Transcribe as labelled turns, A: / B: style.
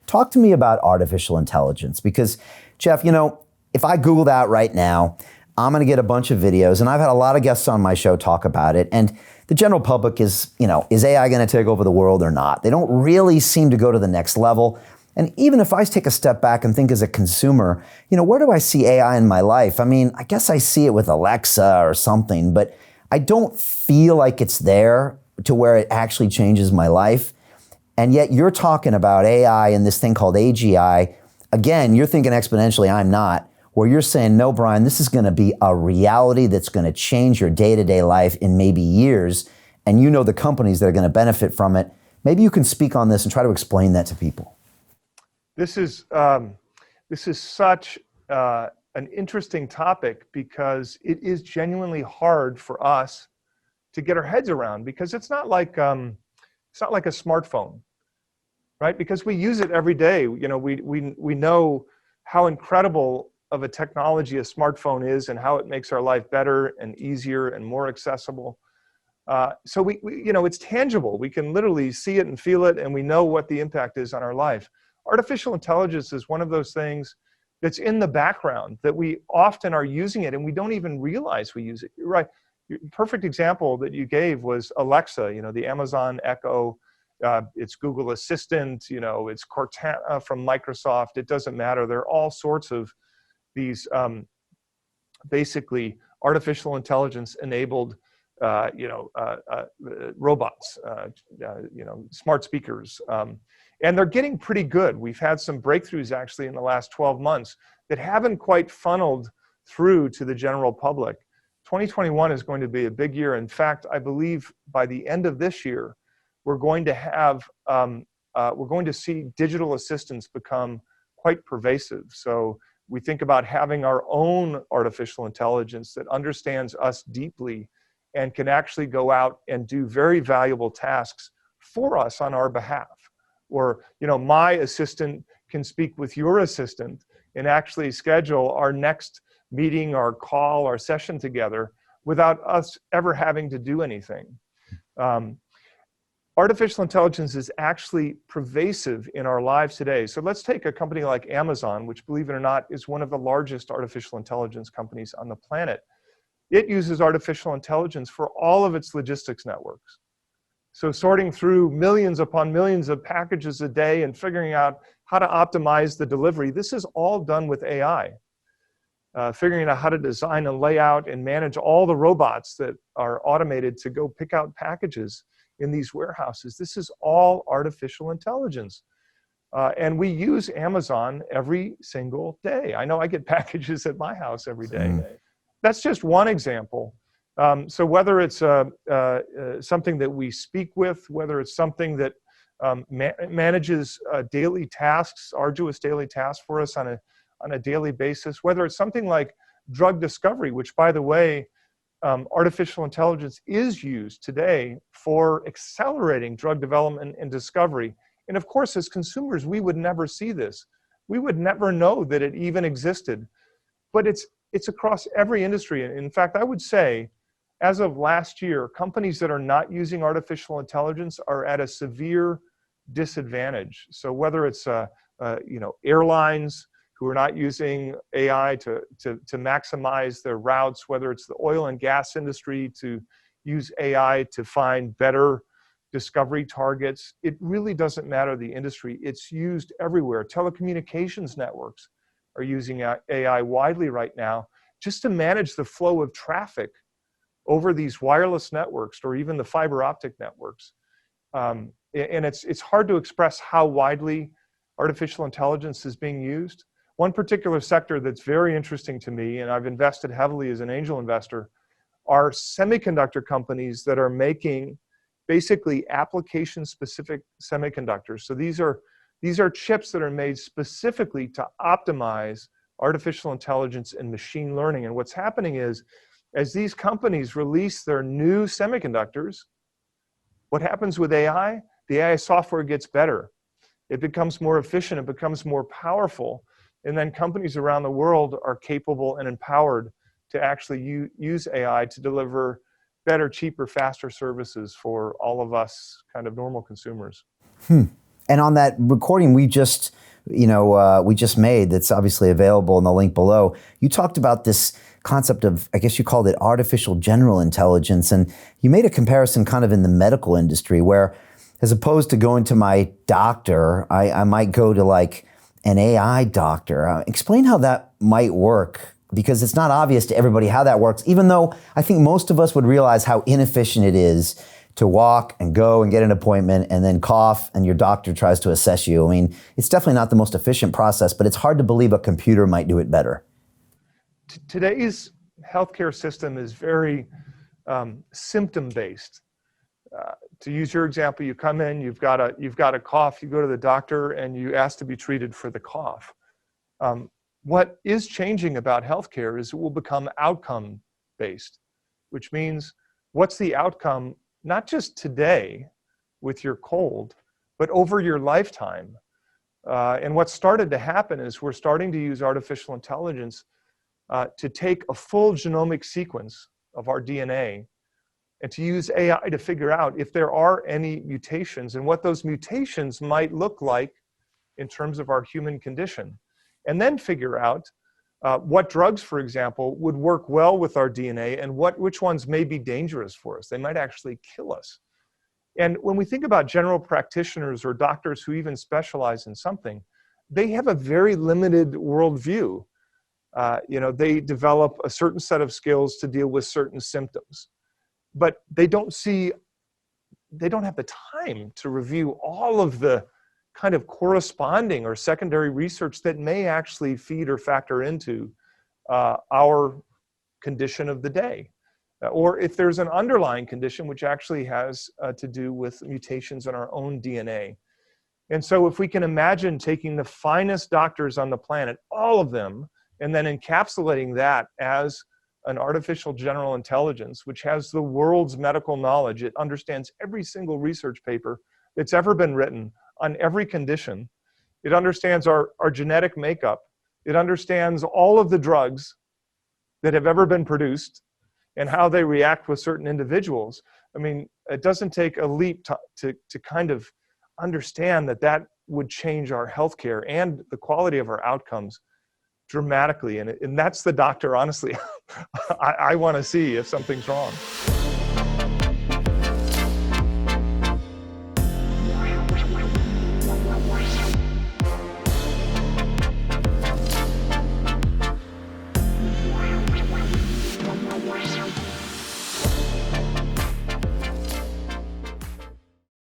A: Talk to me about artificial intelligence because, Jeff, if I Google that right now, I'm going to get a bunch of videos, and I've had a lot of guests on my show talk about it. And the general public is AI going to take over the world or not? They don't really seem to go to the next level. And even if I take a step back and think as a consumer, where do I see AI in my life? I mean, I guess I see it with Alexa or something, but I don't feel like it's there to where it actually changes my life. And yet you're talking about AI and this thing called AGI. Again, you're thinking exponentially, I'm not. Where you're saying, no, Brian, this is going to be a reality that's going to change your day-to-day life in maybe years, and the companies that are going to benefit from it. Maybe you can speak on this and try to explain that to people.
B: This is such an interesting topic because it is genuinely hard for us to get our heads around, because it's not like a smartphone, right? Because we use it every day. We know how incredible of a technology a smartphone is and how it makes our life better and easier and more accessible. So we it's tangible. We can literally see it and feel it, and we know what the impact is on our life. Artificial intelligence is one of those things that's in the background that we often are using it and we don't even realize we use it. You're right. Perfect example that you gave was Alexa, the Amazon Echo. It's Google Assistant, it's Cortana from Microsoft. It doesn't matter. There are all sorts of these basically artificial intelligence enabled robots, smart speakers, and they're getting pretty good. We've had some breakthroughs actually in the last 12 months that haven't quite funneled through to the general public. 2021 is going to be a big year. In fact, I believe by the end of this year, we're going to see digital assistants become quite pervasive. So we think about having our own artificial intelligence that understands us deeply and can actually go out and do very valuable tasks for us on our behalf. Or, my assistant can speak with your assistant and actually schedule our next meeting, our call, our session together without us ever having to do anything. Artificial intelligence is actually pervasive in our lives today. So let's take a company like Amazon, which, believe it or not, is one of the largest artificial intelligence companies on the planet. It uses artificial intelligence for all of its logistics networks. So sorting through millions upon millions of packages a day and figuring out how to optimize the delivery, this is all done with AI. Figuring out how to design and lay out and manage all the robots that are automated to go pick out packages in these warehouses. This is all artificial intelligence. And we use Amazon every single day. I know I get packages at my house every day. That's just one example. So whether it's something that we speak with, whether it's something that manages daily tasks, arduous daily tasks for us on a daily basis, whether it's something like drug discovery, which, by the way, artificial intelligence is used today for accelerating drug development and discovery. And of course, as consumers, we would never see this. We would never know that it even existed. But it's across every industry. And in fact, I would say, as of last year, companies that are not using artificial intelligence are at a severe disadvantage. So whether it's airlines who are not using AI to maximize their routes, whether it's the oil and gas industry to use AI to find better discovery targets, it really doesn't matter the industry. It's used everywhere. Telecommunications networks are using AI widely right now just to manage the flow of traffic over these wireless networks or even the fiber optic networks. And it's hard to express how widely artificial intelligence is being used. One particular sector that's very interesting to me, and I've invested heavily as an angel investor, are semiconductor companies that are making basically application-specific semiconductors. So these are chips that are made specifically to optimize artificial intelligence and machine learning. And what's happening is, as these companies release their new semiconductors, what happens with AI? The AI software gets better. It becomes more efficient, it becomes more powerful, and then companies around the world are capable and empowered to actually use AI to deliver better, cheaper, faster services for all of us kind of normal consumers.
A: And on that recording we just made, that's obviously available in the link below, you talked about this concept of, I guess you called it artificial general intelligence, and you made a comparison kind of in the medical industry where, as opposed to going to my doctor, I might go to like an AI doctor. Explain how that might work, because it's not obvious to everybody how that works, even though I think most of us would realize how inefficient it is to walk and go and get an appointment and then cough and your doctor tries to assess you. I mean, it's definitely not the most efficient process, but it's hard to believe a computer might do it better.
B: Today's healthcare system is very symptom-based. To use your example, you come in, you've got a cough, you go to the doctor and you ask to be treated for the cough. What is changing about healthcare is it will become outcome-based, which means what's the outcome, not just today with your cold, but over your lifetime. And what's started to happen is we're starting to use artificial intelligence to take a full genomic sequence of our DNA and to use AI to figure out if there are any mutations and what those mutations might look like in terms of our human condition. And then figure out what drugs, for example, would work well with our DNA and which ones may be dangerous for us. They might actually kill us. And when we think about general practitioners or doctors who even specialize in something, they have a very limited worldview. They develop a certain set of skills to deal with certain symptoms, but they don't have the time to review all of the kind of corresponding or secondary research that may actually feed or factor into our condition of the day. Or if there's an underlying condition which actually has to do with mutations in our own DNA. And so if we can imagine taking the finest doctors on the planet, all of them, and then encapsulating that as an artificial general intelligence, which has the world's medical knowledge. It understands every single research paper that's ever been written on every condition. It understands our genetic makeup. It understands all of the drugs that have ever been produced and how they react with certain individuals. I mean, it doesn't take a leap to kind of understand that would change our healthcare and the quality of our outcomes dramatically. And that's the doctor, honestly, I want to see if something's wrong.